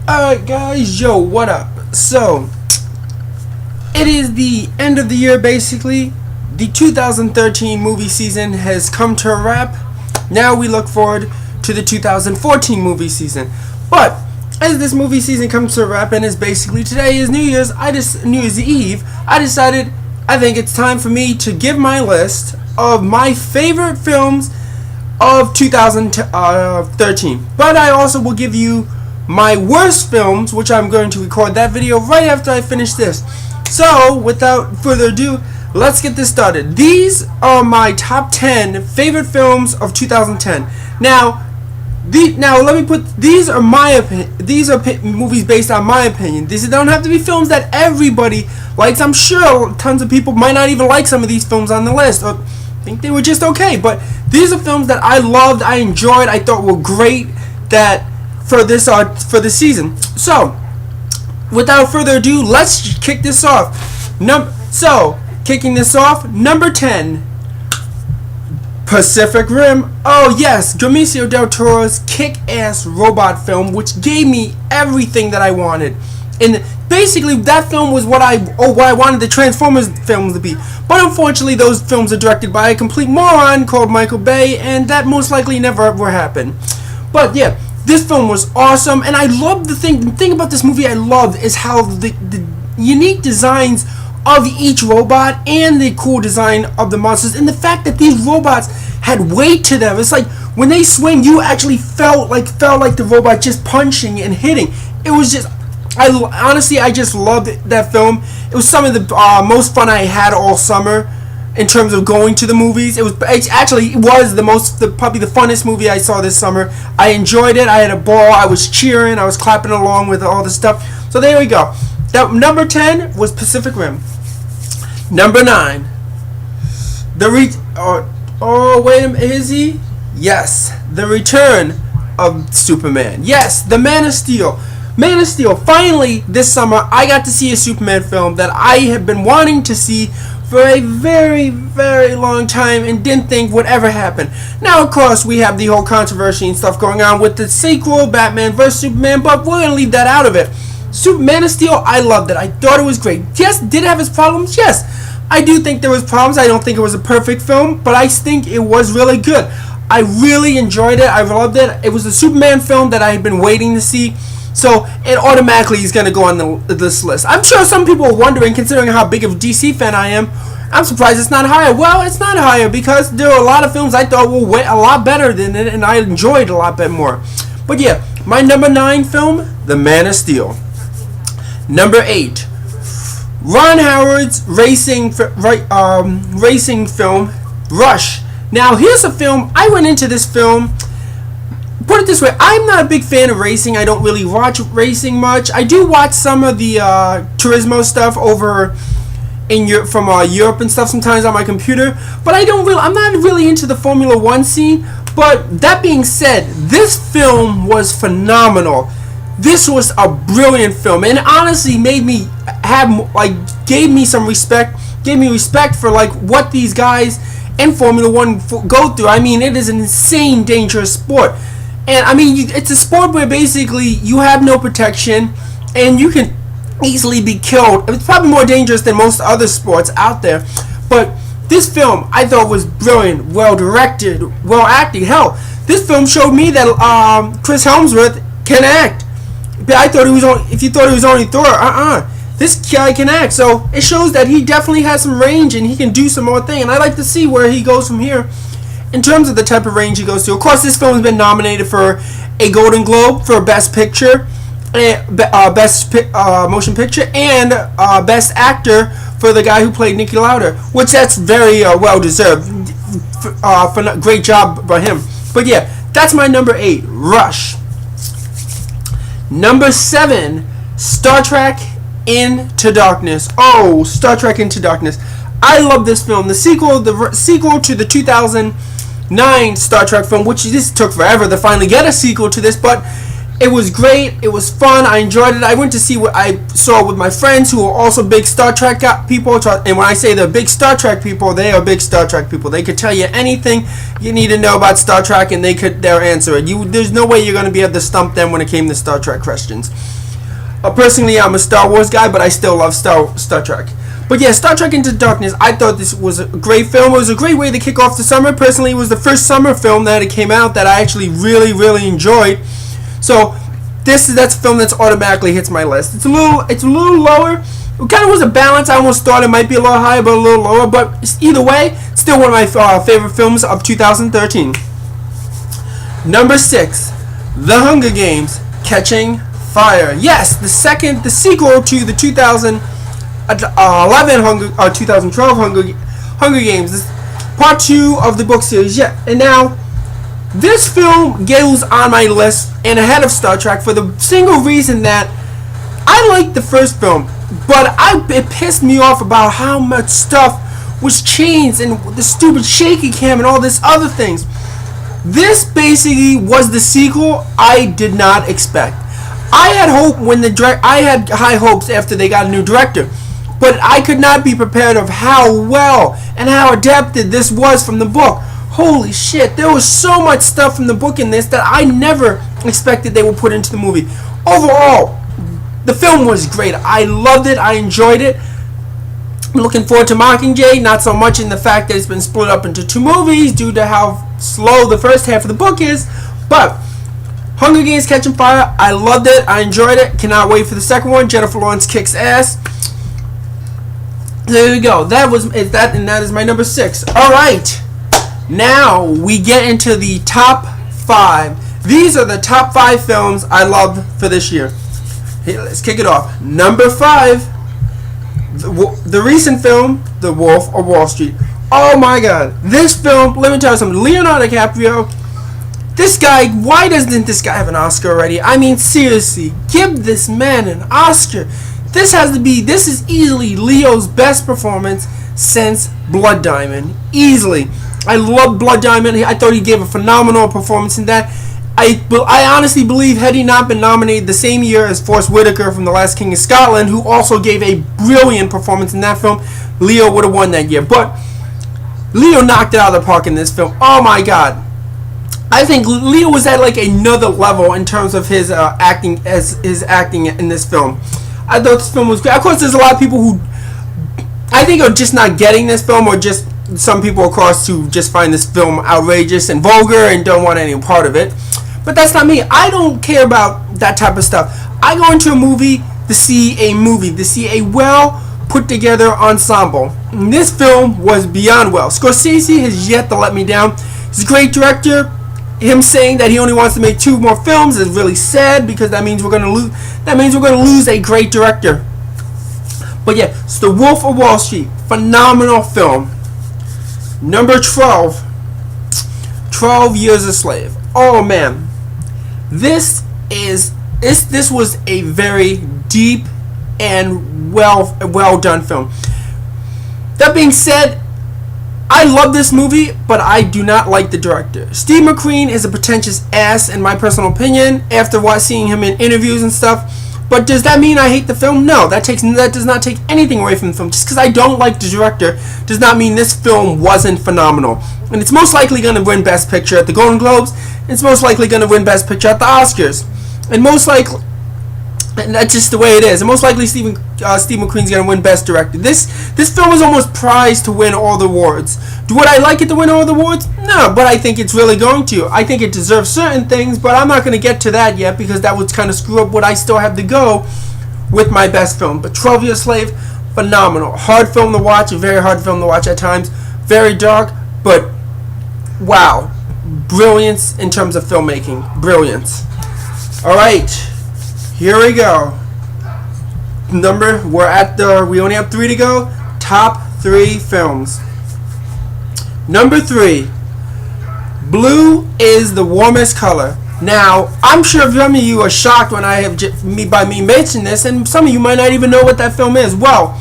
Alright guys, yo, what up? So, it is the end of the year basically. The 2013 movie season has come to a wrap. Now we look forward to the 2014 movie season. But, as this movie season comes to a wrap and is basically today is New Year's Eve, I decided I think it's time for me to give my list of my favorite films of 2013. But I also will give you my worst films, which I'm going to record that video right after I finish this. So, without further ado, let's get this started. These are my top 10 favorite films of 2010. Now let me put, these are my opinion. These are movies based on my opinion. These don't have to be films that everybody likes. I'm sure tons of people might not even like some of these films on the list, or think they were just okay. But these are films that I loved, I enjoyed, I thought were great. That for this season. So, without further ado, let's kick this off. Kicking this off, number 10, Pacific Rim. Oh yes, Guillermo del Toro's kick-ass robot film, which gave me everything that I wanted. And basically, that film was what I wanted the Transformers films to be. But unfortunately, those films are directed by a complete moron called Michael Bay, and that most likely never ever happened. But yeah, this film was awesome, and I loved the thing about this movie I loved is how the unique designs of each robot and the cool design of the monsters, and the fact that these robots had weight to them. It's like when they swing, you actually felt like the robot just punching and hitting. It was just, I just loved that film. It was some of the most fun I had all summer in terms of going to the movies. It was probably the funnest movie I saw this summer. I enjoyed it. I had a ball. I was cheering. I was clapping along with all the stuff. So there we go. That number 10 was Pacific Rim. Number 9, is he? Yes, The Return of Superman. Yes, the Man of Steel. Man of Steel. Finally, this summer, I got to see a Superman film that I have been wanting to see for a very, very long time and didn't think would ever happen. Now, of course, we have the whole controversy and stuff going on with the sequel, Batman vs. Superman, but we're going to leave that out of it. Man of Steel, I loved it. I thought it was great. Yes, did it have its problems? Yes. I do think there was problems. I don't think it was a perfect film, but I think it was really good. I really enjoyed it. I loved it. It was a Superman film that I had been waiting to see, so it automatically is going to go on this list. I'm sure some people are wondering, considering how big of a DC fan I am, I'm surprised it's not higher. Well, it's not higher because there are a lot of films I thought were a lot better than it, and I enjoyed a lot bit more. But yeah, my number 9 film, The Man of Steel. Number 8, Ron Howard's racing film, Rush. Now, here's a film, I went into this film, put it this way, I'm not a big fan of racing. I don't really watch racing much. I do watch some of the Turismo stuff over in Europe, from Europe and stuff sometimes on my computer, but I'm not really into the Formula 1 scene. But that being said, this film was phenomenal. This was a brilliant film, and it honestly gave me respect for what these guys in Formula 1 go through. I mean, it is an insane, dangerous sport, and I mean, it's a sport where basically you have no protection, and you can easily be killed. It's probably more dangerous than most other sports out there, but this film I thought was brilliant, well directed, well acted. Hell, this film showed me that Chris Hemsworth can act. But if you thought he was only Thor, this guy can act. So it shows that he definitely has some range and he can do some more things. And I like to see where he goes from here in terms of the type of range he goes to. Of course, this film has been nominated for a Golden Globe for Best Picture, Best Motion Picture, and Best Actor for the guy who played Niki Lauda, which that's very well deserved. Great job by him. But yeah, that's my number 8, Rush. Number 7, Star Trek Into Darkness. Oh, Star Trek Into Darkness. I love this film. The sequel to the 2009 Star Trek film, which this took forever to finally get a sequel to this, but It was great. It was fun. I enjoyed it. I went to see what I saw with my friends who are also big Star Trek people. And when I say they're big Star Trek people, they are big Star Trek people. They could tell you anything you need to know about Star Trek, and they'll answer it. There's no way you're going to be able to stump them when it came to Star Trek questions. Personally, I'm a Star Wars guy, but I still love Star Trek. But yeah, Star Trek Into Darkness, I thought this was a great film. It was a great way to kick off the summer. Personally, it was the first summer film that it came out that I actually really, really enjoyed. So that's a film that's automatically hits my list. It's a little lower. It kind of was a balance. I almost thought it might be a little higher, but a little lower. But either way, still one of my favorite films of 2013. Number 6, The Hunger Games: Catching Fire. Yes, the sequel to the 2011 2012 Hunger Games. This part 2 of the book series. Yeah, and now this film goes on my list and ahead of Star Trek for the single reason that I liked the first film, but it pissed me off about how much stuff was changed and the stupid shaky cam and all this other things. This basically was the sequel I did not expect. I had high hopes after they got a new director, but I could not be prepared of how well and how adapted this was from the book. Holy shit, there was so much stuff from the book in this that I never expected they would put into the movie. Overall, the film was great. I loved it. I enjoyed it. I'm looking forward to Mockingjay, not so much in the fact that it's been split up into 2 movies due to how slow the first half of the book is, but Hunger Games: Catching Fire, I loved it. I enjoyed it. Cannot wait for the second one. Jennifer Lawrence kicks ass. There you go. That is my number 6. All right. Now we get into the top 5. These are the top 5 films I love for this year. Hey, let's kick it off. Number 5, the recent film, The Wolf of Wall Street. Oh my God, this film. Let me tell you something. Leonardo DiCaprio. This guy. Why doesn't this guy have an Oscar already? I mean, seriously, give this man an Oscar. This is easily Leo's best performance since Blood Diamond. Easily. I love Blood Diamond. I thought he gave a phenomenal performance in that. I honestly believe had he not been nominated the same year as Forrest Whitaker from The Last King of Scotland, who also gave a brilliant performance in that film, Leo would have won that year. But Leo knocked it out of the park in this film. Oh my God. I think Leo was at like another level in terms of his acting in this film. I thought this film was great. Of course, there's a lot of people who I think are just not getting this film, or just some people across who just find this film outrageous and vulgar and don't want any part of it. But that's not me. I don't care about that type of stuff. I go into a movie to see a well put together ensemble. And this film was beyond well. Scorsese has yet to let me down. He's a great director. Him saying that he only wants to make 2 more films is really sad, because that means we're going to lose a great director. But yeah, it's The Wolf of Wall Street. Phenomenal film. Number 12. 12 Years a Slave. Oh man. This was a very deep and well done film. That being said, I love this movie, but I do not like the director. Steve McQueen is a pretentious ass, in my personal opinion, after seeing him in interviews and stuff. But does that mean I hate the film? No, that does not take anything away from the film. Just because I don't like the director does not mean this film wasn't phenomenal. And it's most likely going to win Best Picture at the Golden Globes. It's most likely going to win Best Picture at the Oscars. And that's just the way it is. And most likely Steve McQueen's going to win Best Director. This film is almost prized to win all the awards. Would I like it to win all the awards? No, but I think it's really going to. I think it deserves certain things, but I'm not going to get to that yet, because that would kind of screw up what I still have to go with my best film. But 12 Years a Slave, phenomenal. Hard film to watch, a very hard film to watch at times. Very dark, but wow. Brilliance in terms of filmmaking. Brilliance. Alright. Here we go. We only have 3 to go. Top 3 films. Number 3. Blue is the warmest color. Now, I'm sure some of you are shocked when by me mentioning this, and some of you might not even know what that film is. Well,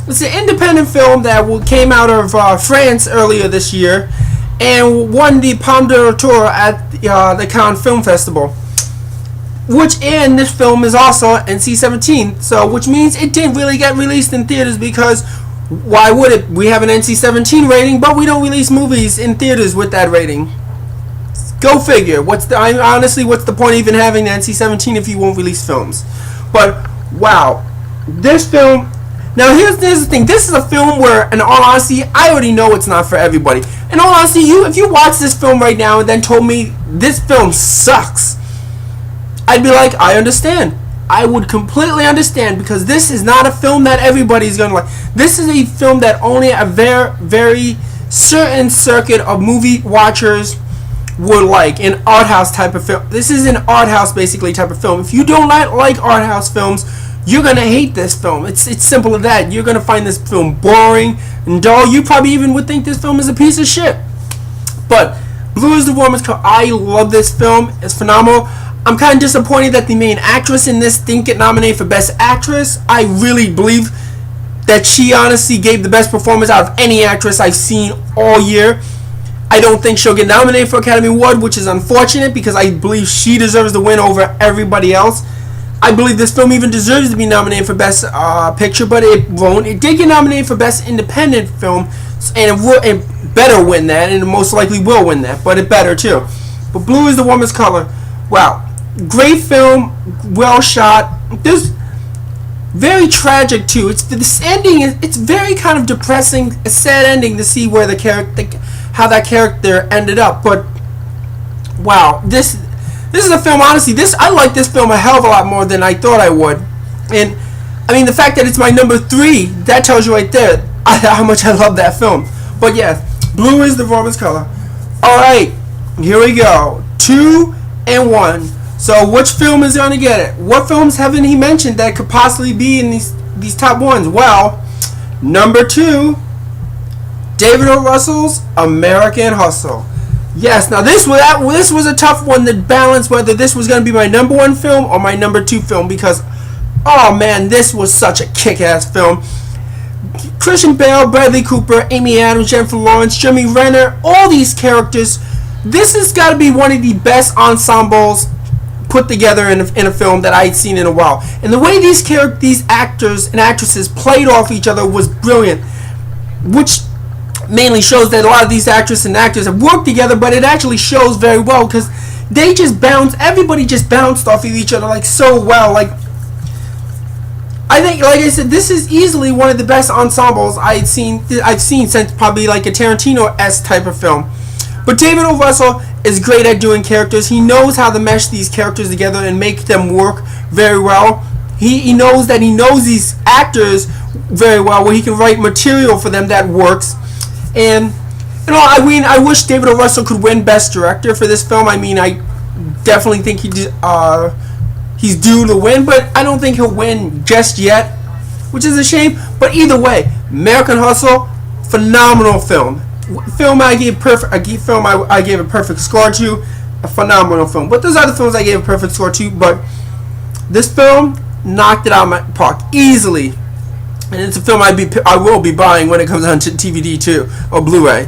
it's an independent film that came out of France earlier this year and won the Palme d'Or at the Cannes Film Festival. and this film is also NC-17, so which means it didn't really get released in theaters, because why would it? We have an NC-17 rating, but we don't release movies in theaters with that rating. Go figure. What's the point of even having the NC-17 if you won't release films? But wow, this film. Now here's the thing. This is a film where, in all honesty, I already know it's not for everybody. In all honesty, if you watch this film right now and then told me this film sucks, I'd be like, I understand. I would completely understand, because this is not a film that everybody's gonna like. This is a film that only a very, very certain circuit of movie watchers would like. An art house type of film. This is an art house basically type of film. If you don't like art house films, you're gonna hate this film. It's simple as that. You're gonna find this film boring and dull. You probably even would think this film is a piece of shit. But Blue is the Warmest Color. I love this film. It's phenomenal. I'm kind of disappointed that the main actress in this didn't get nominated for Best Actress. I really believe that she honestly gave the best performance out of any actress I've seen all year. I don't think she'll get nominated for Academy Award, which is unfortunate, because I believe she deserves the win over everybody else. I believe this film even deserves to be nominated for Best Picture, but it won't. It did get nominated for Best Independent Film, and it better win that, and it most likely will win that, but it better too. But Blue is the Warmest Color. Wow. Great film, well shot. This very tragic too. This ending. It's very kind of depressing, a sad ending to see where how that character ended up. But wow, this is a film. Honestly, I like this film a hell of a lot more than I thought I would. And I mean, the fact that it's my number 3, that tells you right there how much I love that film. But yeah, Blue is the Warmest Color. All right, here we go. 2 and 1. So which film is going to get it? What films haven't he mentioned that could possibly be in these top ones? Well, number 2, David O. Russell's American Hustle. Yes, now this was a tough one to balance whether this was going to be my number 1 film or my number 2 film, because oh man, this was such a kick-ass film. Christian Bale, Bradley Cooper, Amy Adams, Jennifer Lawrence, Jeremy Renner, all these characters. This has got to be one of the best ensembles put together in a film that I'd seen in a while. And the way these actors and actresses played off each other was brilliant, which mainly shows that a lot of these actresses and actors have worked together, but it actually shows very well, because everybody just bounced off of each other like so well. Like, I think, like I said, this is easily one of the best ensembles I've seen since probably like a Tarantino-esque type of film. But David O. Russell is great at doing characters. He knows how to mesh these characters together and make them work very well. He knows these actors very well, where he can write material for them that works. And I wish David O. Russell could win Best Director for this film. I mean, I definitely think he's due to win, but I don't think he'll win just yet, which is a shame. But either way, American Hustle, phenomenal film. I gave a perfect score to. A phenomenal film. But there's other films I gave a perfect score to, but this film knocked it out of my park easily. And it's a film I will be buying when it comes on to DVD too, or Blu-ray.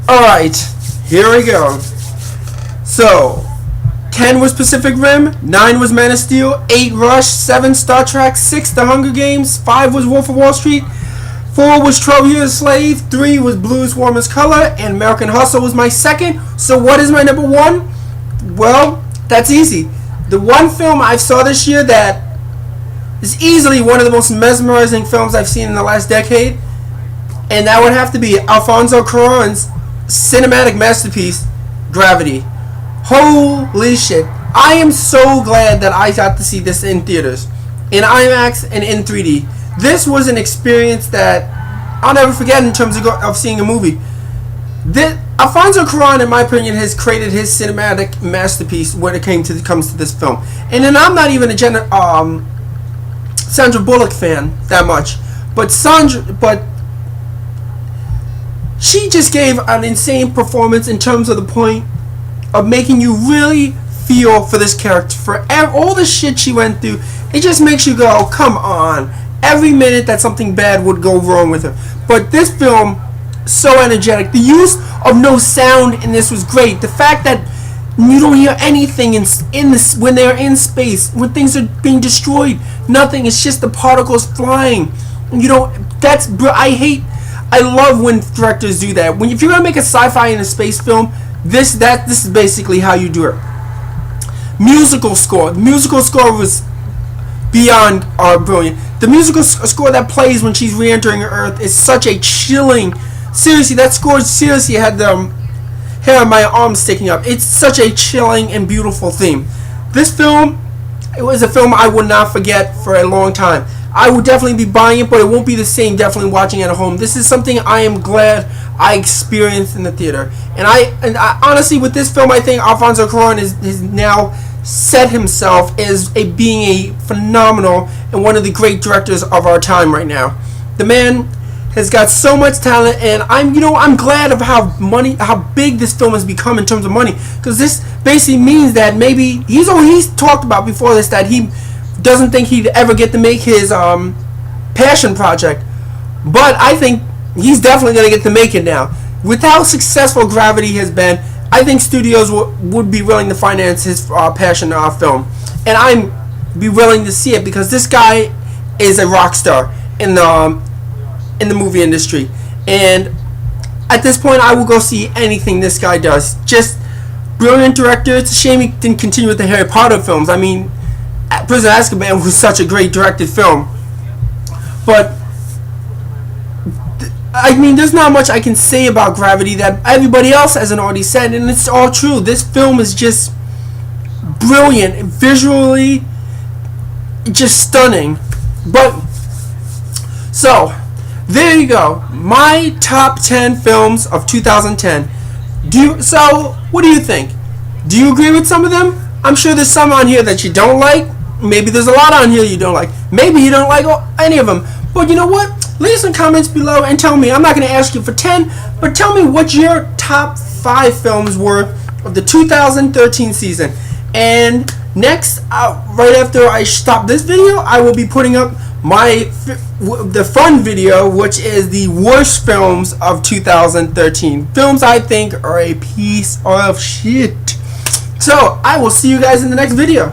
Alright, here we go. So, 10 was Pacific Rim, 9 was Man of Steel, 8 Rush, 7 Star Trek, 6 The Hunger Games, 5 was Wolf of Wall Street, 4 was 12 Years a Slave, 3 was Blue's Warmest Color, and American Hustle was my second. So what is my number 1? Well, that's easy. The one film I saw this year that is easily one of the most mesmerizing films I've seen in the last decade, and that would have to be Alfonso Cuarón's cinematic masterpiece, Gravity. Holy shit. I am so glad that I got to see this in theaters, in IMAX and in 3D. This was an experience that I'll never forget in terms of seeing a movie. Alfonso Cuarón, in my opinion, has created his cinematic masterpiece when it comes to this film. And then I'm not even a Sandra Bullock fan that much, but she just gave an insane performance in terms of the point of making you really feel for this character. For all the shit she went through, it just makes you go, come on. Every minute that something bad would go wrong with her. But this film, so energetic. The use of no sound in this was great. The fact that You don't hear anything in this when they're in space, when things are being destroyed. Nothing. It's just the particles flying. You don't. I love when directors do that. If you're gonna make a sci-fi and a space film, this is basically how you do it. Musical score. The musical score was beyond brilliant. The musical score that plays when she's re-entering Earth is such a chilling. Seriously, that score seriously had the hair on my arms sticking up. It's such a chilling and beautiful theme. This film, it was a film I would not forget for a long time. I would definitely be buying it, but it won't be the same definitely watching it at home. This is something I am glad I experienced in the theater. And I honestly, with this film, I think Alfonso Cuarón is now set himself as being a phenomenal and one of the great directors of our time right now. The man has got so much talent, and I'm glad of how big this film has become in terms of money, because this basically means that maybe he's talked about before this that he doesn't think he'd ever get to make his passion project, but I think he's definitely going to get to make it now. With how successful Gravity has been, I think studios would be willing to finance his passion film, and I'm be willing to see it, because this guy is a rock star in the movie industry, and at this point I will go see anything this guy does. Just brilliant director. It's a shame he didn't continue with the Harry Potter films. I mean, Prison of Azkaban was such a great directed film, but I mean, there's not much I can say about Gravity that everybody else hasn't already said, and it's all true. This film is just brilliant, visually just stunning. But so there you go, my top 10 films of 2010. So what do you think? Do you agree with some of them? I'm sure there's some on here that you don't like. Maybe there's a lot on here you don't like. Maybe you don't like any of them. But you know what? Leave some comments below and tell me. I'm not going to ask you for 10, but tell me what your top 5 films were of the 2013 season. And next, right after I stop this video, I will be putting up the fun video, which is the worst films of 2013. Films I think are a piece of shit. So, I will see you guys in the next video.